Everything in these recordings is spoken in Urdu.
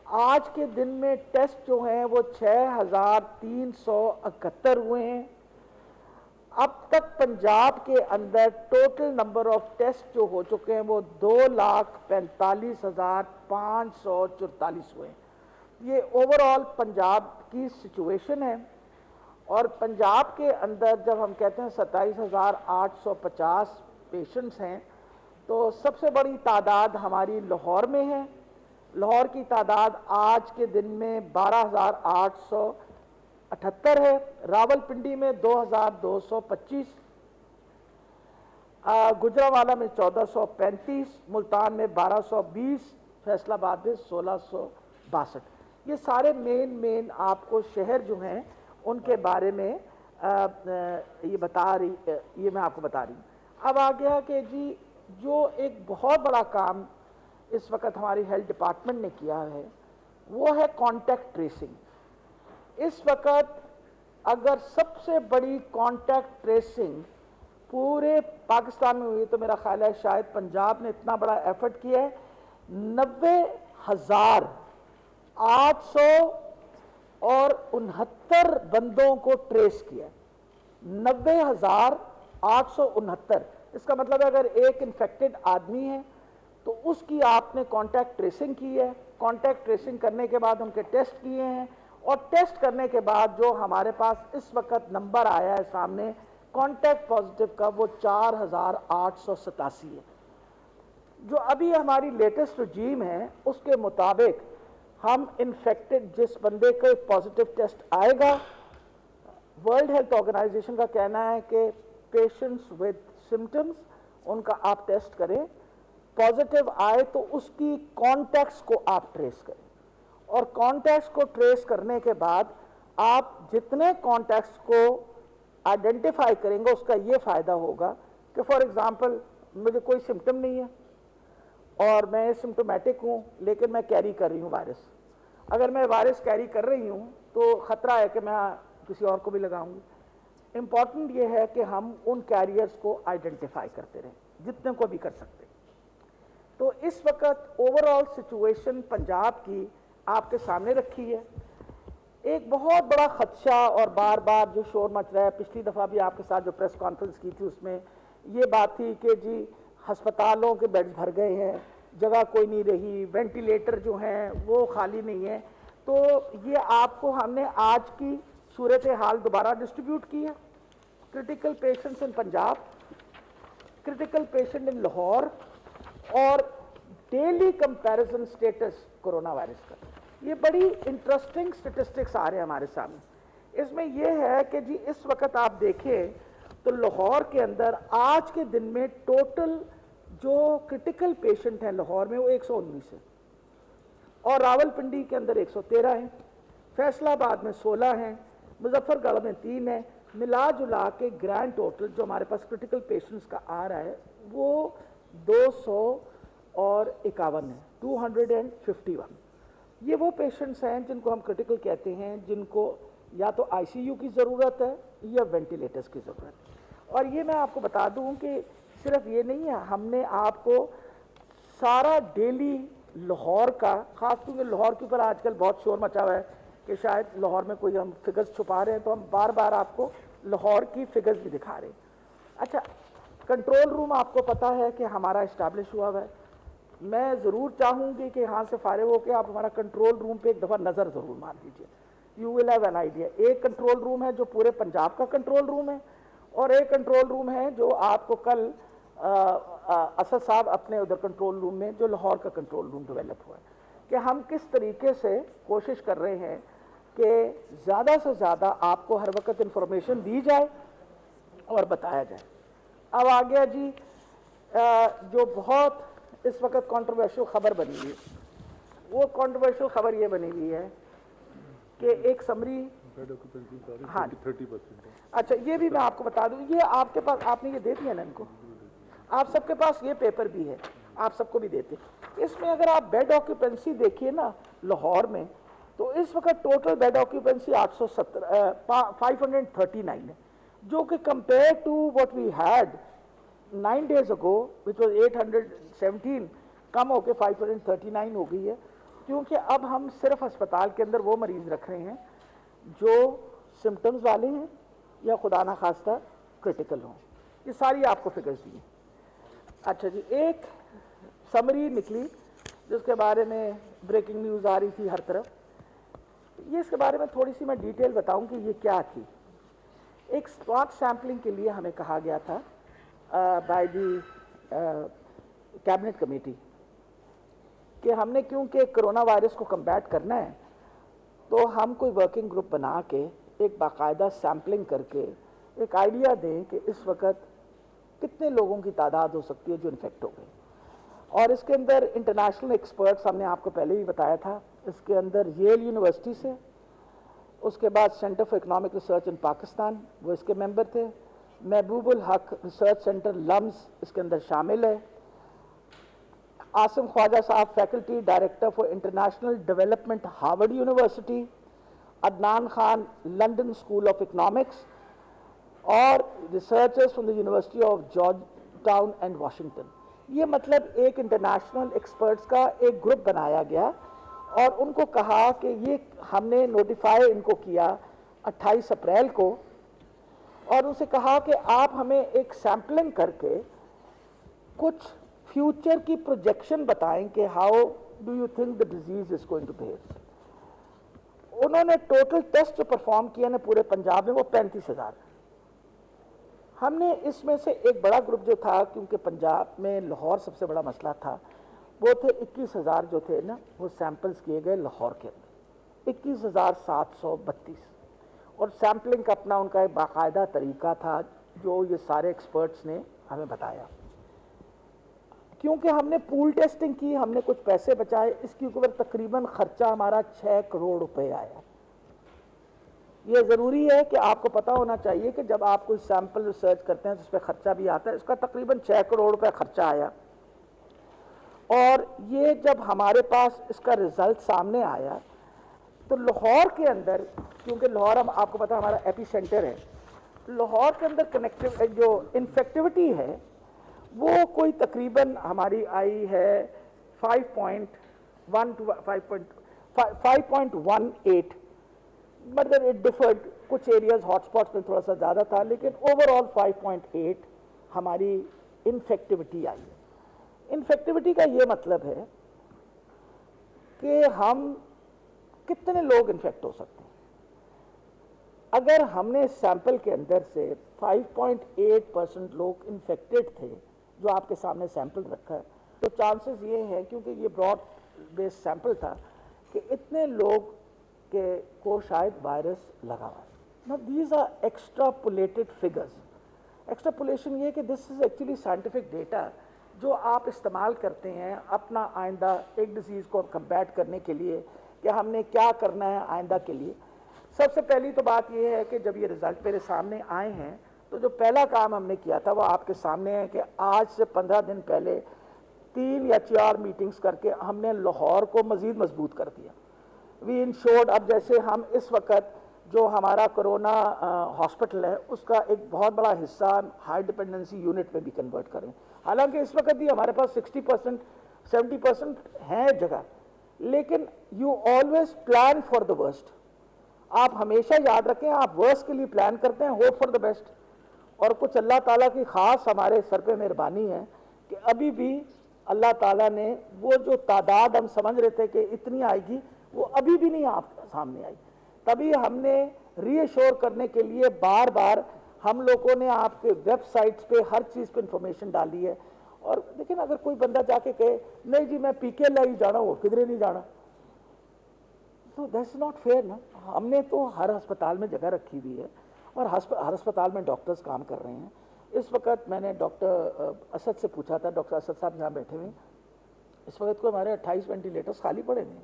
آج کے دن میں ٹیسٹ جو ہیں وہ 6371 ہوئے ہیں. اب تک پنجاب کے اندر ٹوٹل نمبر آف ٹیسٹ جو ہو چکے ہیں وہ 2,45,544 ہوئے ہیں. یہ اوور آل پنجاب کی سچویشن ہے. اور پنجاب کے اندر جب ہم کہتے ہیں 27,850 پیشنٹس ہیں تو سب سے بڑی تعداد ہماری لاہور میں ہے. لاہور کی تعداد آج کے دن میں 12,878 ہے. راول پنڈی میں 2,225، گجرانوالہ میں 1,435، ملتان میں 1,220، فیصل آباد میں 1,662. یہ سارے مین آپ کو شہر جو ہیں ان کے بارے میں یہ میں آپ کو بتا رہی ہوں. اب آ گیا کہ جی جو ایک بہت بڑا کام اس وقت ہماری ہیلتھ ڈپارٹمنٹ نے کیا ہے وہ ہے کانٹیکٹ ٹریسنگ. اس وقت اگر سب سے بڑی کانٹیکٹ ٹریسنگ پورے پاکستان میں ہوئی تو میرا خیال ہے شاید پنجاب نے اتنا بڑا ایفرٹ کیا ہے. 90,869 بندوں کو ٹریس کیا. 90,869. اس کا مطلب اگر ایک انفیکٹڈ آدمی ہے تو اس کی آپ نے کانٹیکٹ ٹریسنگ کی ہے. کانٹیکٹ ٹریسنگ کرنے کے بعد ان کے ٹیسٹ کیے ہیں اور ٹیسٹ کرنے کے بعد جو ہمارے پاس اس وقت نمبر آیا ہے سامنے کانٹیکٹ پازیٹیو کا وہ 4,887 ہے. جو ابھی ہماری لیٹسٹ رجیم ہے اس کے مطابق ہم انفیکٹڈ جس بندے کو پازیٹیو ٹیسٹ آئے گا، ورلڈ ہیلتھ آرگنائزیشن کا کہنا ہے کہ پیشنٹس ود سمٹمز ان کا آپ ٹیسٹ کریں، پازیٹیو آئے تو اس کی کانٹیکٹس کو آپ ٹریس کریں. اور کانٹیکٹس کو ٹریس کرنے کے بعد آپ جتنے کانٹیکٹس کو آئیڈینٹیفائی کریں گے اس کا یہ فائدہ ہوگا کہ فار ایگزامپل مجھے کوئی سمٹم نہیں ہے اور میں سمٹومیٹک ہوں لیکن میں کیری کر رہی ہوں وائرس. اگر میں وائرس کیری کر رہی ہوں تو خطرہ ہے کہ میں کسی اور کو بھی لگاؤں گی. امپورٹنٹ یہ ہے کہ ہم ان کیریئرز کو آئیڈینٹیفائی کرتے رہیں جتنے کو بھی کر سکتے. تو اس وقت اوور آل سچویشن پنجاب کی آپ کے سامنے رکھی ہے. ایک بہت بڑا خدشہ اور بار بار جو شور مچ رہا ہے، پچھلی دفعہ بھی آپ کے ساتھ جو پریس کانفرنس کی تھی اس میں یہ بات تھی کہ جی ہسپتالوں کے بیڈز بھر گئے ہیں، جگہ کوئی نہیں رہی، وینٹیلیٹر جو ہیں وہ خالی نہیں ہیں. تو یہ آپ کو ہم نے آج کی صورتحال دوبارہ ڈسٹریبیوٹ کی ہے. Critical patients in Punjab, critical patient in Lahore اور daily comparison status corona virus کا. یہ بڑی انٹرسٹنگ سٹیٹسٹکس آ رہے ہیں ہمارے سامنے. اس میں یہ ہے کہ جی اس وقت آپ دیکھیں تو لاہور کے اندر آج کے دن میں ٹوٹل جو کرٹیکل پیشنٹ ہیں لاہور میں وہ 119 ہیں اور راول پنڈی کے اندر 113 ہیں، فیصل آباد میں 16 ہیں، مظفر گڑھ میں 3 ہیں. ملا جلا کے گرینڈ ٹوٹل جو ہمارے پاس کرٹیکل پیشنٹس کا آ رہا ہے وہ 251 ہے، 251. یہ وہ پیشنٹس ہیں جن کو ہم کرٹیکل کہتے ہیں، جن کو یا تو آئی سی یو کی ضرورت ہے یا وینٹیلیٹرز کی ضرورت ہے. اور یہ میں آپ کو بتا دوں کہ صرف یہ نہیں ہے، ہم نے آپ کو سارا ڈیلی لاہور کا، خاص طور پہ لاہور کے اوپر آج کل بہت شور مچا ہوا ہے کہ شاید لاہور میں کوئی ہم فگرز چھپا رہے ہیں، تو ہم بار بار آپ کو لاہور کی فگرز بھی دکھا رہے ہیں. اچھا، کنٹرول روم آپ کو پتہ ہے کہ ہمارا اسٹیبلش ہوا ہوا ہے. میں ضرور چاہوں گی کہ یہاں سے فارغ ہو کے آپ ہمارا کنٹرول روم پہ ایک دفعہ نظر ضرور مار دیجیے. You will have an idea. ایک کنٹرول روم ہے جو پورے پنجاب کا کنٹرول روم ہے اور ایک کنٹرول روم ہے جو آپ کو کل اسد صاحب اپنے ادھر کنٹرول روم میں جو لاہور کا کنٹرول روم ڈیولپ ہوا ہے کہ ہم کس طریقے سے کوشش کر رہے ہیں کہ زیادہ سے زیادہ آپ کو ہر وقت انفارمیشن دی جائے اور بتایا جائے. اب آ گیا جی جو بہت اس وقت کنٹروورشل خبر بنی ہوئی ہے. وہ کنٹروورشل خبر یہ بنی ہوئی ہے کہ ایک سمری، ہاں 30%. اچھا یہ بھی میں آپ کو بتا دوں، یہ آپ کے پاس، آپ نے یہ دے دیا نا ان کو، آپ سب کے پاس یہ پیپر بھی ہے، آپ سب کو بھی دیتے. اس میں اگر آپ بیڈ آکیوپینسی دیکھیے نا لاہور میں تو اس وقت ٹوٹل بیڈ آکیوپینسی 539 ہے، جو کہ compare to what we had 9 days ago which was 817 کم ہو کے 539 ہو گئی ہے. کیونکہ اب ہم صرف ہسپتال کے اندر وہ مریض رکھ رہے ہیں جو سمٹمز والے ہیں یا خدا نخواستہ کرٹیکل ہوں. یہ ساری آپ کو فگرز دی. اچھا جی، ایک سمری نکلی جس کے بارے میں بریکنگ نیوز آ رہی تھی ہر طرف. یہ اس کے بارے میں تھوڑی سی میں ڈیٹیل بتاؤں کہ یہ کیا تھی. ایک اسپاٹ سیمپلنگ کے لیے ہمیں کہا گیا تھا بائی دی کیبنٹ کمیٹی کہ ہم نے کیونکہ کرونا وائرس کو کمبیٹ کرنا ہے تو ہم کوئی ورکنگ گروپ بنا کے ایک باقاعدہ سیمپلنگ کر کے ایک آئیڈیا دیں کہ اس وقت کتنے لوگوں کی تعداد ہو سکتی ہے جو انفیکٹ ہو گئے. اور اس کے اندر انٹرنیشنل ایکسپرٹس ہم نے آپ کو پہلے ہی بتایا تھا. اس کے اندر ییل یونیورسٹی سے، اس کے بعد centre for economic research in Pakistan وہ اس کے ممبر تھے. محبوب الحق ریسرچ سینٹر لمز اس کے اندر شامل ہے. Asim Khawaja Sahab faculty director for international development Harvard University. Adnan Khan London School of Economics اور researchers from the University of Georgetown and Washington. یہ مطلب ایک انٹرنیشنل ایکسپرٹس کا ایک گروپ بنایا گیا اور ان کو کہا کہ یہ ہم نے نوٹیفائی ان کو کیا 28 اپریل کو اور ان سے کہا کہ آپ ہمیں ایک سیمپلنگ کر کے کچھ فیوچر کی پروجیکشن بتائیں کہ how do you think the disease is going to behave. انہوں نے ٹوٹل ٹیسٹ جو پرفارم کیا نا پورے پنجاب میں وہ 35,000. ہم نے اس میں سے ایک بڑا گروپ جو تھا، کیونکہ پنجاب میں لاہور سب سے بڑا مسئلہ تھا، وہ تھے 21,000 جو تھے نا وہ سیمپلز کیے گئے لاہور کے اندر 21,732. اور سیمپلنگ کا اپنا ان کا ایک باقاعدہ طریقہ تھا جو یہ سارے ایکسپرٹس نے ہمیں بتایا. کیونکہ ہم نے پول ٹیسٹنگ کی، ہم نے کچھ پیسے بچائے، اس کے اوپر تقریباً خرچہ ہمارا 6 کروڑ روپے آیا. یہ ضروری ہے کہ آپ کو پتہ ہونا چاہیے کہ جب آپ کوئی سیمپل ریسرچ کرتے ہیں تو اس پہ خرچہ بھی آتا ہے. اس کا تقریباً 6 کروڑ روپے خرچہ آیا. اور یہ جب ہمارے پاس اس کا رزلٹ سامنے آیا تو لاہور کے اندر، کیونکہ لاہور ہم آپ کو پتہ ہمارا ایپی سینٹر ہے، لاہور کے اندر جو انفیکٹیوٹی ہے وہ کوئی تقریباً ہماری آئی ہے 5.1 to 5.18. مطلب اٹ ڈفرڈ، کچھ ایریاز ہاٹ اسپاٹس میں تھوڑا سا زیادہ تھا، لیکن اوور آل 5.8 ہماری انفیکٹیوٹی آئی ہے. انفیکٹیوٹی کا یہ مطلب ہے کہ ہم کتنے لوگ انفیکٹ ہو سکتے ہیں. اگر ہم نے سیمپل کے اندر سے 5.8% لوگ انفیکٹڈ تھے جو آپ کے سامنے سیمپل رکھا ہے، تو چانسز یہ ہیں، کیونکہ یہ براڈ بیس سیمپل تھا، کہ اتنے لوگ کو شاید وائرس لگا ہوا ہے. Now these are extrapolated figures. Extrapolation یہ کہ دس از ایکچولی سائنٹیفک ڈیٹا جو آپ استعمال کرتے ہیں اپنا آئندہ ایک ڈیزیز کو کمبیٹ کرنے کے لیے کہ ہم نے کیا کرنا ہے آئندہ کے لیے. سب سے پہلی تو بات یہ ہے کہ جب یہ رزلٹ میرے سامنے آئے ہیں تو جو پہلا کام ہم نے کیا تھا وہ آپ کے سامنے ہے کہ آج سے 15 دن پہلے 3 یا 4 میٹنگز کر کے ہم نے لاہور کو مزید مضبوط کر دیا. وی انشورڈ، اب جیسے ہم اس وقت جو ہمارا کرونا ہاسپٹل ہے اس کا ایک بہت بڑا حصہ ہائی ڈپینڈنسی یونٹ میں بھی کنورٹ کریں. حالانکہ اس وقت بھی ہمارے پاس 60% 70% ہے جگہ، لیکن you always plan for the worst. آپ ہمیشہ یاد رکھیں آپ ورسٹ کے لیے پلان کرتے ہیں، ہوپ فار دا بیسٹ. اور کچھ اللہ تعالیٰ کی خاص ہمارے سر پہ مہربانی ہے کہ ابھی بھی اللہ تعالیٰ نے وہ جو تعداد ہم سمجھ رہے تھے کہ اتنی آئے گی وہ ابھی بھی نہیں آپ سامنے آئی. تبھی ہم نے ری ایشور کرنے کے لیے بار بار ہم لوگوں نے آپ کے ویب سائٹس پہ ہر چیز پہ انفارمیشن ڈالی ہے. اور لیکن اگر کوئی بندہ جا کے کہے نہیں جی میں پی کے لائی جانا ہوں کدھرے نہیں جانا، تو دیٹس ناٹ فیئر نا. ہم نے تو ہر ہسپتال میں جگہ رکھی ہوئی ہے اور ہر ہسپتال میں ڈاکٹرز کام کر رہے ہیں. اس وقت میں نے ڈاکٹر اسد سے پوچھا تھا، ڈاکٹر اسد صاحب یہاں بیٹھے ہوئے، اس وقت کو ہمارے 28 وینٹیلیٹرز خالی پڑے ہیں.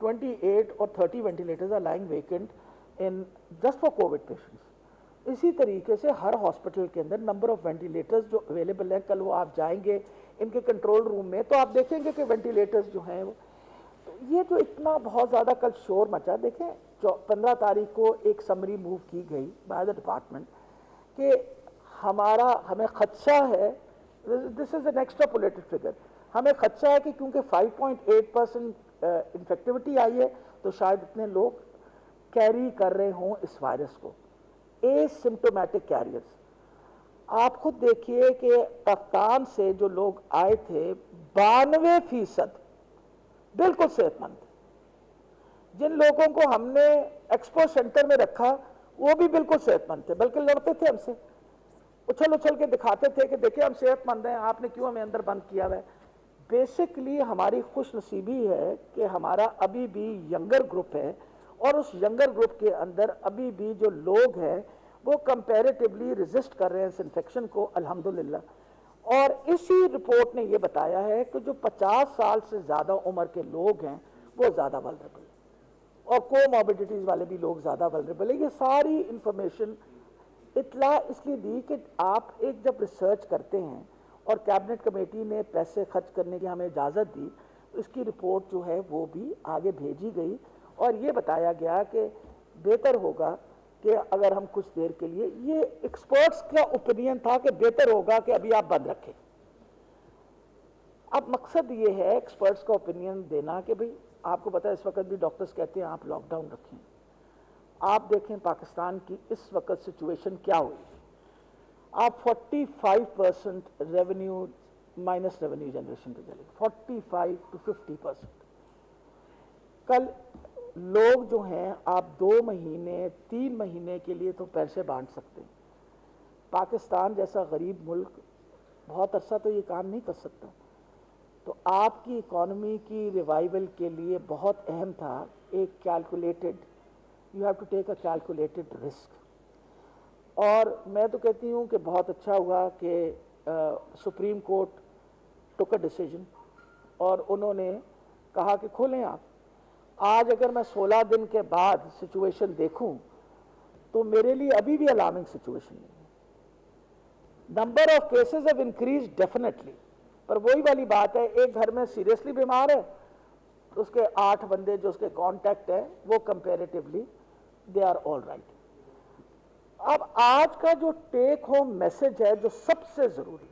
28 اور 30 ventilators are lying vacant in just for covid patients. اسی طریقے سے ہر ہاسپٹل کے اندر نمبر آف وینٹیلیٹرز جو اویلیبل ہیں، کل وہ آپ جائیں گے ان کے کنٹرول روم میں تو آپ دیکھیں گے کہ وینٹیلیٹرز جو ہیں وہ یہ جو اتنا بہت زیادہ کل شور مچا. دیکھیں 15 تاریخ کو ایک سمری موو کی گئی بائی دا ڈپارٹمنٹ کہ ہمیں خدشہ ہے، دس از این ایکسٹراپولیٹڈ فگر، ہمیں خدشہ ہے کہ کیونکہ 5.8% انفیکٹیوٹی آئی ہے تو شاید اتنے لوگ کیری کر رہے ہوں اس وائرس کو. اے سمٹومیٹک کیریئرز. آپ خود دیکھیے کہ پاکستان سے جو لوگ آئے تھے 92% بالکل صحت مند تھے. جن لوگوں کو ہم نے ایکسپو سینٹر میں رکھا وہ بھی بالکل صحت مند تھے، بلکہ لڑتے تھے ہم سے، اچھل اچھل کے دکھاتے تھے کہ دیکھیں ہم صحت مند ہیں، آپ نے کیوں ہمیں اندر بند کیا ہوا ہے. بیسکلی ہماری خوش نصیبی ہے کہ ہمارا ابھی بھی ینگر گروپ ہے، اور اس ینگر گروپ کے اندر ابھی بھی جو لوگ ہیں وہ کمپیریٹیولی ریزسٹ کر رہے ہیں اس انفیکشن کو الحمدللہ. اور اسی رپورٹ نے یہ بتایا ہے کہ جو 50 سال سے زیادہ عمر کے لوگ ہیں وہ زیادہ ولنریبل ہیں، اور کوموربیڈیٹیز والے بھی لوگ زیادہ ولنریبل ہیں. یہ ساری انفارمیشن اطلاع اس لیے دی کہ آپ ایک جب ریسرچ کرتے ہیں اور کیبنٹ کمیٹی نے پیسے خرچ کرنے کی ہمیں اجازت دی تو اس کی رپورٹ جو ہے وہ بھی آگے بھیجی گئی، اور یہ بتایا گیا کہ بہتر ہوگا کہ اگر ہم کچھ دیر کے لیے، یہ ایکسپرٹس کا اوپینین تھا کہ بہتر ہوگا کہ ابھی آپ بند رکھیں. اب مقصد یہ ہے ایکسپرٹس کا اوپینین دینا کہ بھئی آپ کو پتا ہے اس وقت بھی ڈاکٹرز کہتے ہیں آپ لاک ڈاؤن رکھیں. آپ دیکھیں پاکستان کی اس وقت سچویشن کیا ہوئی. آپ 45% ریونیو مائنس ریونیو جنریشن پہ چلے، 45 to 50%. کل لوگ جو ہیں آپ 2 مہینے 3 مہینے کے لیے تو پیسے بانٹ سکتے ہیں. پاکستان جیسا غریب ملک بہت عرصہ تو یہ کام نہیں کر سکتا. تو آپ کی اکانومی کی ریوائول کے لیے بہت اہم تھا ایک calculated, you have to take a calculated risk. اور میں تو کہتی ہوں کہ بہت اچھا ہوا کہ سپریم کورٹ ٹوک اے ڈیسیجن اور انہوں نے کہا کہ کھولیں آپ. آج اگر میں 16 دن کے بعد سچویشن دیکھوں تو میرے لیے ابھی بھی الارمنگ سچویشن نہیں ہے. Number of cases have increase definitely, پر وہی والی بات ہے ایک گھر میں سیریسلی بیمار ہے اس کے 8 بندے جو اس کے کانٹیکٹ ہیں وہ comparatively they are all right. اب آج کا جو ٹیک ہوم میسج ہے جو سب سے ضروری،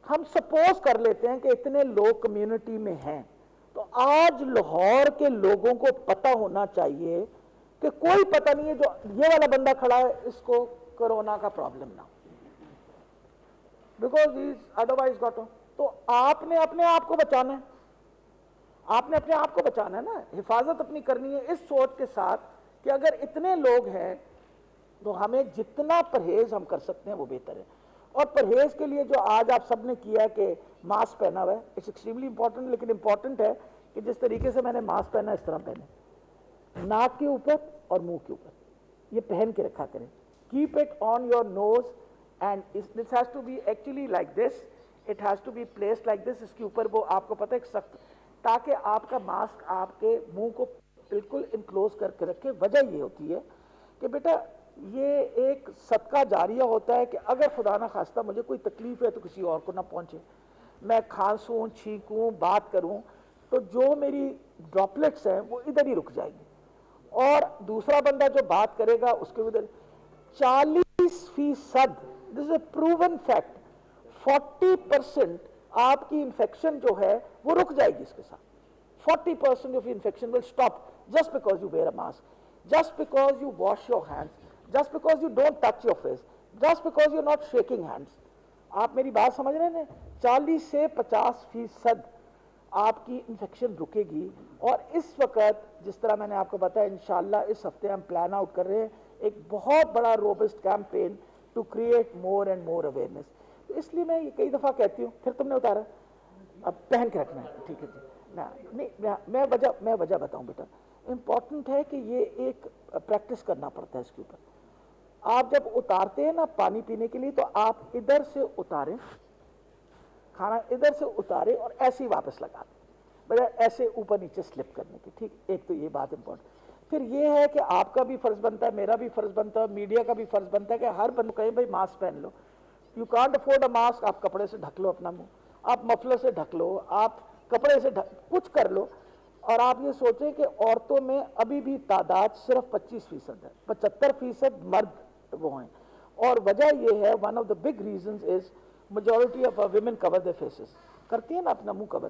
ہم سپوز کر لیتے ہیں کہ اتنے لوگ کمیونٹی میں ہیں تو آج لاہور کے لوگوں کو پتہ ہونا چاہیے کہ کوئی پتہ نہیں ہے جو یہ والا بندہ کھڑا ہے اس کو کرونا کا پرابلم نہ ہو، because he is otherwise got. تو آپ نے اپنے آپ کو بچانا ہے، آپ نے اپنے آپ کو بچانا ہے نا، حفاظت اپنی کرنی ہے اس سوچ کے ساتھ کہ اگر اتنے لوگ ہیں تو ہمیں جتنا پرہیز ہم کر سکتے ہیں وہ بہتر ہے. اور پرہیز کے لیے جو آج آپ سب نے کیا ہے کہ ماسک پہنا ہوا ہے، اٹس ایکسٹریملی امپورٹنٹ. لیکن امپورٹنٹ ہے کہ جس طریقے سے میں نے ماسک پہنا اس طرح پہنے، ناک کے اوپر اور منہ کے اوپر یہ پہن کے رکھا کریں. Keep it on your nose and this has to be actually like this, it has to be placed like this. اس کے اوپر وہ آپ کو پتہ ہے ایک سخت، تاکہ آپ کا ماسک آپ کے منہ کو بالکل انکلوز کر کے رکھے. وجہ یہ ہوتی ہے کہ بیٹا یہ ایک صدقہ جاریہ ہوتا ہے کہ اگر خدا نہ خواستہ مجھے کوئی تکلیف ہے تو کسی اور کو نہ پہنچے. میں کھانسوں چھینکوں بات کروں تو جو میری ڈراپلیٹس ہیں وہ ادھر ہی رک جائیں گے، اور دوسرا بندہ جو بات کرے گا اس کے ادھر 40%، دس از اے پروون فیکٹ، 40% آپ کی انفیکشن جو ہے وہ رک جائے گی اس کے ساتھ. 40% of infection will stop just because you wear a mask, just because you wash your hands, just because you don't touch your face, just because you're not shaking hands. آپ میری بات سمجھ رہے ہیں؟ 40 سے 50% آپ کی انفیکشن رکے گی. اور اس وقت جس طرح میں نے آپ کو بتایا انشاءاللہ اس ہفتے ہم پلان آؤٹ کر رہے ہیں ایک بہت بڑا robust campaign to create more and more awareness. تو اس لیے میں یہ کئی دفعہ کہتی ہوں، پھر تم نے اتارا اب پہن کے رکھنا ہے، ٹھیک ہے جی. نہیں میں وجہ بتاؤں بیٹا، امپورٹنٹ ہے کہ یہ ایک پریکٹس کرنا پڑتا ہے اس کے اوپر. آپ جب اتارتے ہیں نا پانی پینے کے لیے تو آپ ادھر سے اتاریں، کھانا ادھر سے اتاریں اور ایسے ہی واپس لگا دیں بجائے ایسے اوپر نیچے سلپ کرنے کی. ٹھیک، ایک تو یہ بات امپورٹنٹ. پھر یہ ہے کہ آپ کا بھی فرض بنتا ہے، میرا بھی فرض بنتا ہے، میڈیا کا بھی فرض بنتا ہے کہ ہر بندہ کہے بھائی ماسک پہن لو. You can't afford a mask, آپ کپڑے سے ڈھک لو اپنا منہ، آپ مفلر سے ڈھک لو، آپ کپڑے سے کچھ کر لو. اور آپ یہ سوچیں کہ عورتوں میں ابھی بھی تعداد صرف 25% ہے، 75% مرد وہ ہیں. اور وجہ یہ ہے one of the big reasons is majority of women cover their faces, کرتی ہیں نا اپنا منہ کور.